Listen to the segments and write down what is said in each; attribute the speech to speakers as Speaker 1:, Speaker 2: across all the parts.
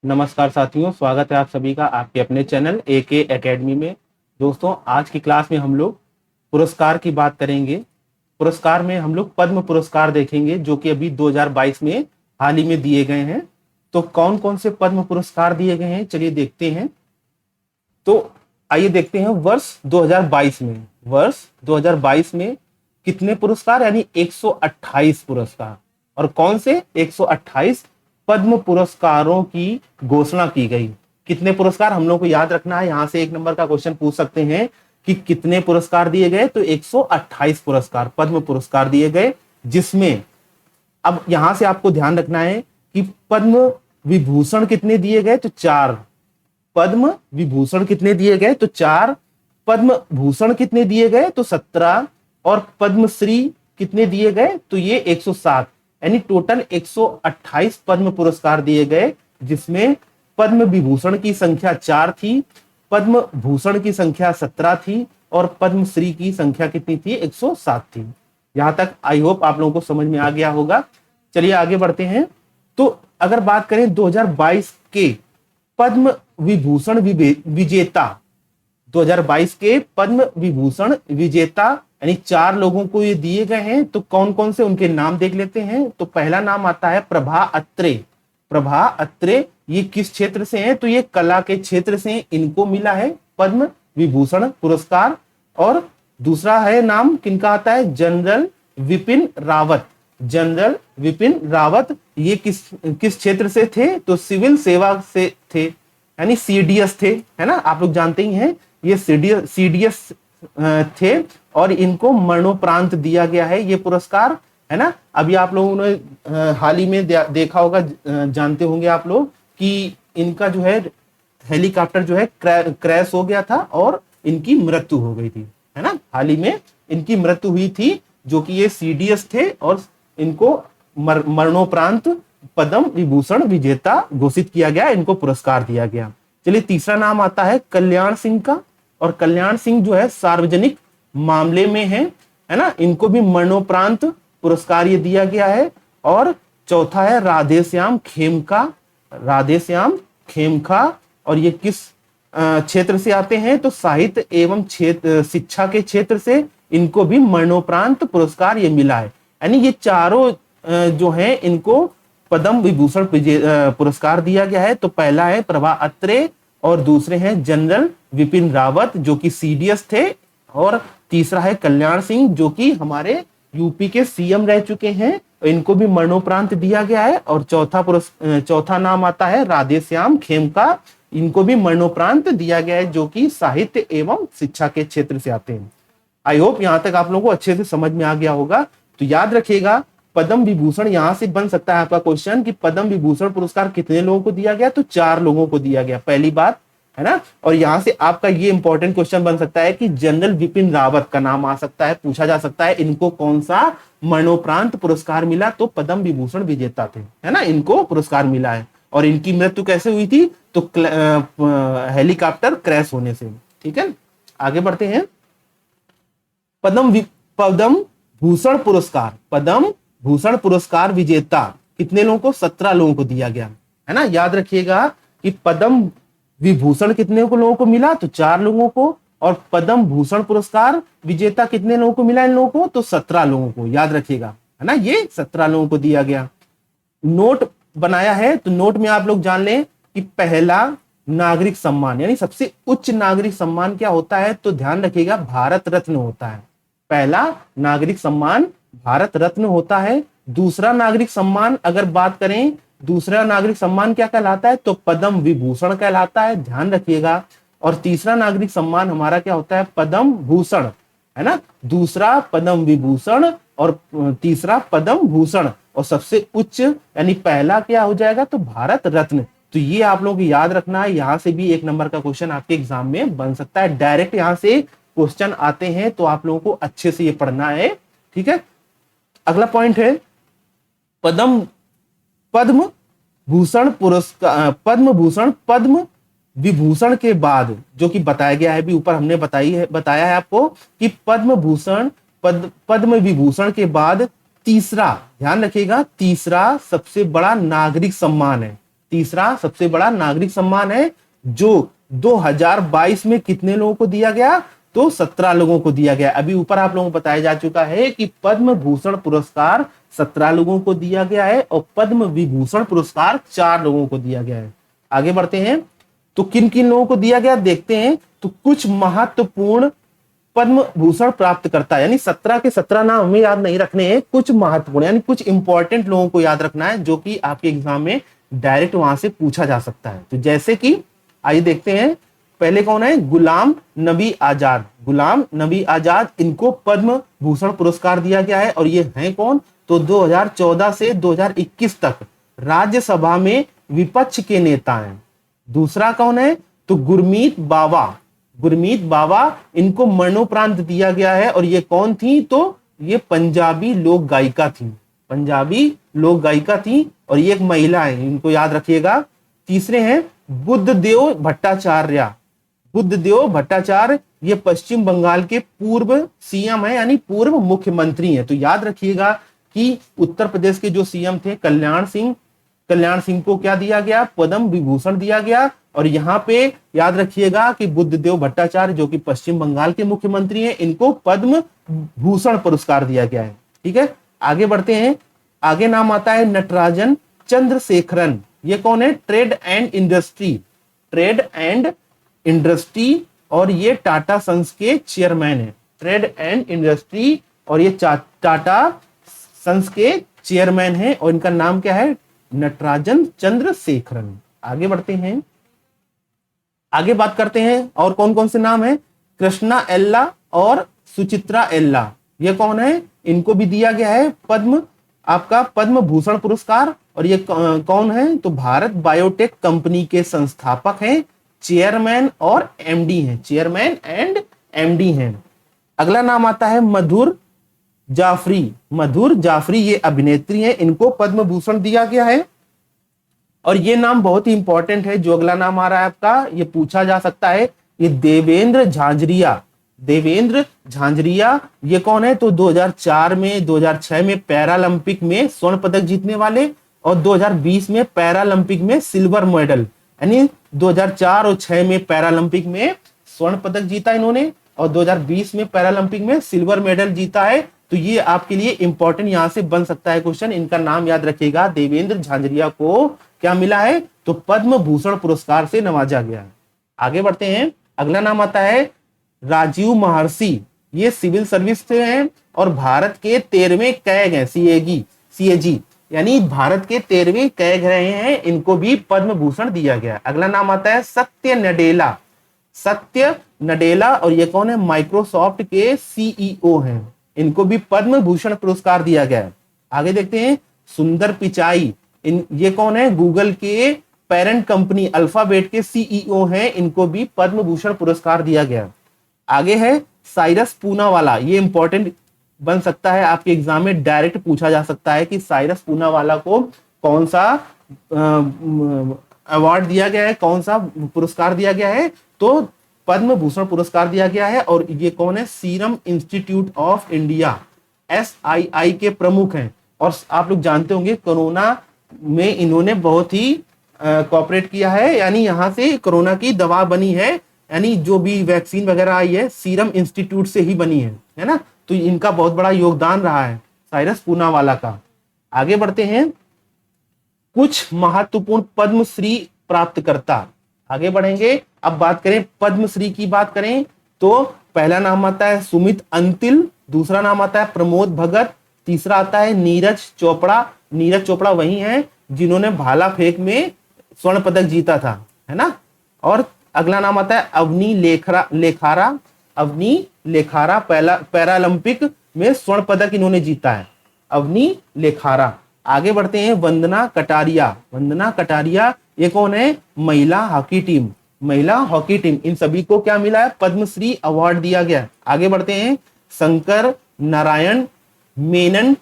Speaker 1: नमस्कार साथियों, स्वागत है आप सभी का आपके अपने चैनल AK एकेडमी में। दोस्तों, आज की क्लास में हम लोग पुरस्कार की बात करेंगे। पुरस्कार में हम लोग पद्म पुरस्कार देखेंगे जो कि अभी 2022 में हाल ही में दिए गए हैं। तो कौन कौन से पद्म पुरस्कार दिए गए हैं, चलिए देखते हैं। तो आइए देखते हैं वर्ष 2022 में कितने पुरस्कार, यानी 128 पुरस्कार। और कौन से 128 पद्म पुरस्कारों की घोषणा की गई। कितने पुरस्कार हम लोग को याद रखना है, यहां से एक नंबर का क्वेश्चन पूछ सकते हैं कि कितने पुरस्कार दिए गए। तो 128 पुरस्कार पद्म पुरस्कार दिए गए, जिसमें अब यहां से आपको ध्यान रखना है कि पद्म विभूषण कितने दिए गए। तो 4 पद्म विभूषण कितने दिए गए, तो 4 पद्म भूषण कितने दिए गए, तो 17 और पद्मश्री कितने दिए गए, तो ये 107, यानी टोटल 128 पद्म पुरस्कार दिए गए, जिसमें पद्म विभूषण की संख्या 4 थी, पद्म भूषण की संख्या 17 थी और पद्मश्री की संख्या कितनी थी, 107 थी। यहां तक आई होप आप लोगों को समझ में आ गया होगा। चलिए आगे बढ़ते हैं। तो अगर बात करें 2022 के पद्म विभूषण विजेता, 2022 के पद्म विभूषण विजेता यानी 4 लोगों को ये दिए गए हैं। तो कौन कौन से उनके नाम देख लेते हैं। तो पहला नाम आता है प्रभा अत्रे। प्रभा अत्रे ये किस क्षेत्र से हैं, तो ये कला के क्षेत्र से इनको मिला है पद्म विभूषण पुरस्कार। और दूसरा है नाम किनका आता है, जनरल विपिन रावत। जनरल विपिन रावत ये किस क्षेत्र से थे, तो सिविल सेवा से थे, यानी सीडीएस थे, है ना, आप लोग जानते ही हैं ये सीडीएस थे। और इनको मरणोपरांत दिया गया है ये पुरस्कार, है ना। अभी आप लोगों ने हाल ही में देखा होगा, जानते होंगे आप लोग कि इनका जो है हेलीकॉप्टर जो है क्रैश हो गया था और इनकी मृत्यु हो गई थी, है ना। हाल ही में इनकी मृत्यु हुई थी, जो कि ये सीडीएस थे और इनको मरणोपरांत पद्म विभूषण विजेता घोषित किया गया, इनको पुरस्कार दिया गया। चलिए तीसरा नाम आता है कल्याण सिंह का। और कल्याण सिंह जो है सार्वजनिक मामले में है ना, इनको भी मरणोपरांत पुरस्कार ये दिया गया है। और चौथा है राधेश्याम खेमका। राधेश्याम खेमका, और ये किस क्षेत्र से आते हैं, तो साहित्य एवं शिक्षा के क्षेत्र से इनको भी मरणोपरांत पुरस्कार ये मिला है। यानी ये चारों जो हैं इनको पद्म विभूषण पुरस्कार दिया गया है। तो पहला है प्रभा अत्रे और दूसरे हैं जनरल विपिन रावत जो कि सीडीएस थे, और तीसरा है कल्याण सिंह जो कि हमारे यूपी के सीएम रह चुके हैं, इनको भी मरणोपरांत दिया गया है। और चौथा नाम आता है राधेश्याम खेमका, इनको भी मरणोपरांत दिया गया है, जो कि साहित्य एवं शिक्षा के क्षेत्र से आते हैं। आई होप यहां तक आप लोगों को अच्छे से समझ में आ गया होगा। तो याद रखिएगा, पद्म विभूषण यहां से बन सकता है आपका क्वेश्चन कि पद्म विभूषण पुरस्कार कितने लोगों को दिया गया, तो 4 लोगों को दिया गया, पहली बात, है ना। और यहां से आपका ये इंपॉर्टेंट क्वेश्चन बन सकता है कि जनरल विपिन रावत का नाम आ सकता है, पूछा जा सकता है इनको कौन सा मरणोपरांत पुरस्कार मिला, तो पद्म विभूषण विजेता थे, है ना, इनको पुरस्कार मिला है। और इनकी मृत्यु कैसे हुई थी, तो हेलीकॉप्टर क्रैश होने से। ठीक है, आगे बढ़ते हैं। पद्म भूषण पुरस्कार, पद्म भूषण पुरस्कार विजेता कितने लोगों को, 17 लोगों को दिया गया, है ना। याद रखिएगा कि पद्म विभूषण कितने को लोगों को मिला, तो 4 लोगों को। और पद्म भूषण पुरस्कार विजेता कितने लोगों को मिला इन लोगों को, तो 17 लोगों को, याद रखिएगा, है ना, ये 17 लोगों को दिया गया। नोट बनाया है, तो नोट में आप लोग जान लें कि पहला नागरिक सम्मान यानी सबसे उच्च नागरिक सम्मान क्या होता है, तो ध्यान रखिएगा भारत रत्न होता है। पहला नागरिक सम्मान भारत रत्न होता है। दूसरा नागरिक सम्मान अगर बात करें, दूसरा नागरिक सम्मान क्या कहलाता है, तो पद्म विभूषण कहलाता है, ध्यान रखिएगा। और तीसरा नागरिक सम्मान हमारा क्या होता है, पद्म भूषण, है ना। दूसरा पद्म विभूषण और तीसरा पद्म भूषण, और सबसे उच्च यानी पहला क्या हो जाएगा, तो भारत रत्न। तो ये आप लोगों को याद रखना है, यहां से भी 1 नंबर का क्वेश्चन आपके एग्जाम में बन सकता है। डायरेक्ट यहां से क्वेश्चन आते हैं, तो आप लोगों को अच्छे से ये पढ़ना है। ठीक है, अगला पॉइंट है पद्म भूषण पुरस्कार, पद्म भूषण पद्म विभूषण के बाद जो कि बताया गया है, भी ऊपर हमने बताया है आपको कि पद्म भूषण पद्म विभूषण के बाद तीसरा, ध्यान रखिएगा, तीसरा सबसे बड़ा नागरिक सम्मान है। तीसरा सबसे बड़ा नागरिक सम्मान है जो 2022 में कितने लोगों को दिया गया, तो 17 लोगों को दिया गया। अभी ऊपर आप लोगों को बताया जा चुका है कि पद्म भूषण पुरस्कार 17 लोगों को दिया गया है और पद्म विभूषण पुरस्कार 4 लोगों को दिया गया है। आगे बढ़ते हैं, तो किन किन लोगों को दिया गया देखते हैं। तो कुछ महत्वपूर्ण पद्म भूषण प्राप्त करता है, यानी 17 के 17 नाम हमें याद नहीं रखने हैं, कुछ महत्वपूर्ण यानी कुछ इंपॉर्टेंट लोगों को याद रखना है जो कि आपके एग्जाम में डायरेक्ट वहां से पूछा जा सकता है। तो जैसे कि आइए देखते हैं, पहले कौन है, गुलाम नबी आजाद। गुलाम नबी आजाद, इनको पद्म भूषण पुरस्कार दिया गया है और ये हैं कौन, तो 2014 से 2021 तक राज्यसभा में विपक्ष के नेता हैं। दूसरा कौन है, तो गुरमीत बाबा। गुरमीत बाबा, इनको मरणोपरांत दिया गया है और ये कौन थी, तो ये पंजाबी लोक गायिका थी। पंजाबी लोक गायिका थी और ये एक महिला है, इनको याद रखिएगा। तीसरे हैं बुद्धदेव भट्टाचार्य। बुद्धदेव भट्टाचार्य, ये पश्चिम बंगाल के पूर्व सीएम है, यानी पूर्व मुख्यमंत्री है। तो याद रखिएगा कि उत्तर प्रदेश के जो सीएम थे कल्याण सिंह को क्या दिया गया, पद्म विभूषण दिया गया। और यहाँ पे याद रखिएगा कि बुद्धदेव भट्टाचार्य जो कि पश्चिम बंगाल के मुख्यमंत्री हैं, इनको पद्म भूषण पुरस्कार दिया गया है। ठीक है, आगे बढ़ते हैं। आगे नाम आता है नटराजन चंद्रशेखरन। ये कौन है, ट्रेड एंड इंडस्ट्री और ये टाटा सन्स के चेयरमैन है। ट्रेड एंड इंडस्ट्री और ये टाटा सन्स के चेयरमैन है और इनका नाम क्या है, नटराजन चंद्रशेखरन। आगे बढ़ते हैं, आगे बात करते हैं और कौन कौन से नाम है, कृष्णा एल्ला और सुचित्रा एल्ला। ये कौन है, इनको भी दिया गया है पद्म भूषण पुरस्कार। और ये कौन है, तो भारत बायोटेक कंपनी के संस्थापक हैं, चेयरमैन और एमडी हैं, चेयरमैन एंड एमडी हैं। अगला नाम आता है मधुर जाफरी, ये अभिनेत्री हैं, इनको पद्म भूषण दिया गया है। और ये नाम बहुत ही इंपॉर्टेंट है, जो अगला नाम आ रहा है आपका, ये पूछा जा सकता है, ये देवेंद्र झांझरिया। ये कौन है, तो 2004 में 2006 में पैरालंपिक में स्वर्ण पदक जीतने वाले और 2020 में पैरालंपिक में सिल्वर मेडल, यानी 2004 और 6 में पैरालंपिक में स्वर्ण पदक जीता इन्होंने और 2020 में पैरालंपिक में सिल्वर मेडल जीता है। तो ये आपके लिए इंपॉर्टेंट यहां से बन सकता है क्वेश्चन, इनका नाम याद रखिएगा। देवेंद्र झांझरिया को क्या मिला है, तो पद्म भूषण पुरस्कार से नवाजा गया है। आगे बढ़ते हैं, अगला नाम आता है राजीव महर्षि। ये सिविल सर्विस से हैं और भारत के 13वें कैग हैं, सीएजी, यानी भारत के 13वें कैग रहे हैं, इनको भी पद्म भूषण दिया गया। अगला नाम आता है सत्य नडेला और ये कौन है, माइक्रोसॉफ्ट के सीईओ हैं, इनको भी पद्म भूषण पुरस्कार दिया गया है। आगे देखते हैं सुंदर पिचाई, ये कौन है, गूगल के पेरेंट कंपनी अल्फाबेट के सीईओ हैं, इनको भी पद्म भूषण पुरस्कार दिया गया। आगे है साइरस पूनावाला, ये इंपॉर्टेंट बन सकता है, आपके एग्जाम में डायरेक्ट पूछा जा सकता है कि साइरस पूनावाला को कौन सा अवार्ड दिया गया है, कौन सा पुरस्कार दिया गया है, तो पद्म भूषण पुरस्कार दिया गया है। और ये कौन है, serum institute of India SII के प्रमुख हैं। और आप लोग जानते होंगे कोरोना में इन्होंने बहुत ही कोऑपरेट किया है, यानी यहां से कोरोना की दवा बनी है, यानी जो भी वैक्सीन वगैरह आई है सीरम इंस्टीट्यूट से ही बनी है ना। तो इनका बहुत बड़ा योगदान रहा है साइरस पूनावाला का। आगे बढ़ते हैं, कुछ महत्वपूर्ण पद्मश्री प्राप्तकर्ता। आगे बढ़ेंगे, अब बात करें पद्मश्री की बात करें तो पहला नाम आता है सुमित अंतिल, दूसरा नाम आता है प्रमोद भगत, तीसरा आता है नीरज चोपड़ा वही हैं जिन्होंने भाला फेंक में स्वर्ण पदक जीता था, है ना। और अगला नाम आता है अवनी लेखारा पैरालंपिक में स्वर्ण पदक इन्होंने जीता है, अवनी लेखारा। आगे बढ़ते हैं, वंदना कटारिया, ये कौन है, महिला हॉकी टीम, इन सभी को क्या मिला है, पद्मश्री अवार्ड दिया गया। आगे बढ़ते हैं, शंकर नारायण मेनन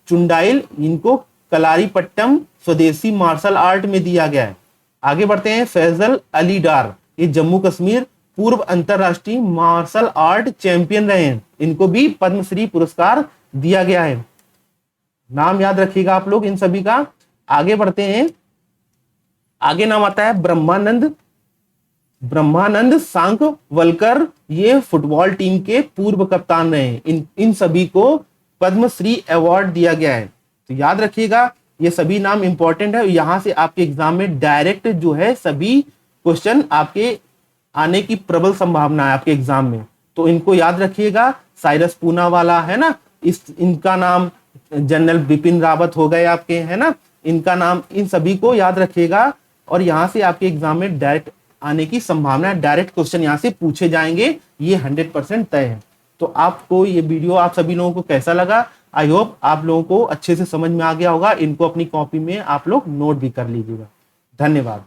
Speaker 1: चुंडाइल, इनको कलारीपट्टम स्वदेशी मार्शल आर्ट में दिया गया है। आगे बढ़ते हैं, फैजल अली डार, ये जम्मू कश्मीर पूर्व अंतरराष्ट्रीय मार्शल आर्ट चैंपियन रहे हैं, इनको भी पद्मश्री पुरस्कार दिया गया है। नाम याद रखिएगा आप लोग इन सभी का। आगे बढ़ते हैं। आगे नाम आता है ब्रह्मानंद। ब्रह्मानंद सांकवलकर, ये फुटबॉल टीम के पूर्व कप्तान रहे। इन सभी को पद्मश्री अवार्ड दिया गया है। तो याद रखिएगा ये सभी नाम इंपॉर्टेंट है। यहां से आपके एग्जाम में डायरेक्ट जो है सभी क्वेश्चन आपके आने की प्रबल संभावना है आपके एग्जाम में। तो इनको याद रखिएगा। साइरस पूनावाला है ना, इनका नाम जनरल बिपिन रावत हो गए आपके, है ना, इनका नाम, इन सभी को याद रखिएगा। और यहां से आपके एग्जाम में डायरेक्ट आने की संभावना है, डायरेक्ट क्वेश्चन यहां से पूछे जाएंगे, ये 100% तय है। तो आपको ये वीडियो आप सभी लोगों को कैसा लगा? आई होप आप लोगों को अच्छे से समझ में आ गया होगा। इनको अपनी कॉपी में आप लोग नोट भी कर लीजिएगा। धन्यवाद।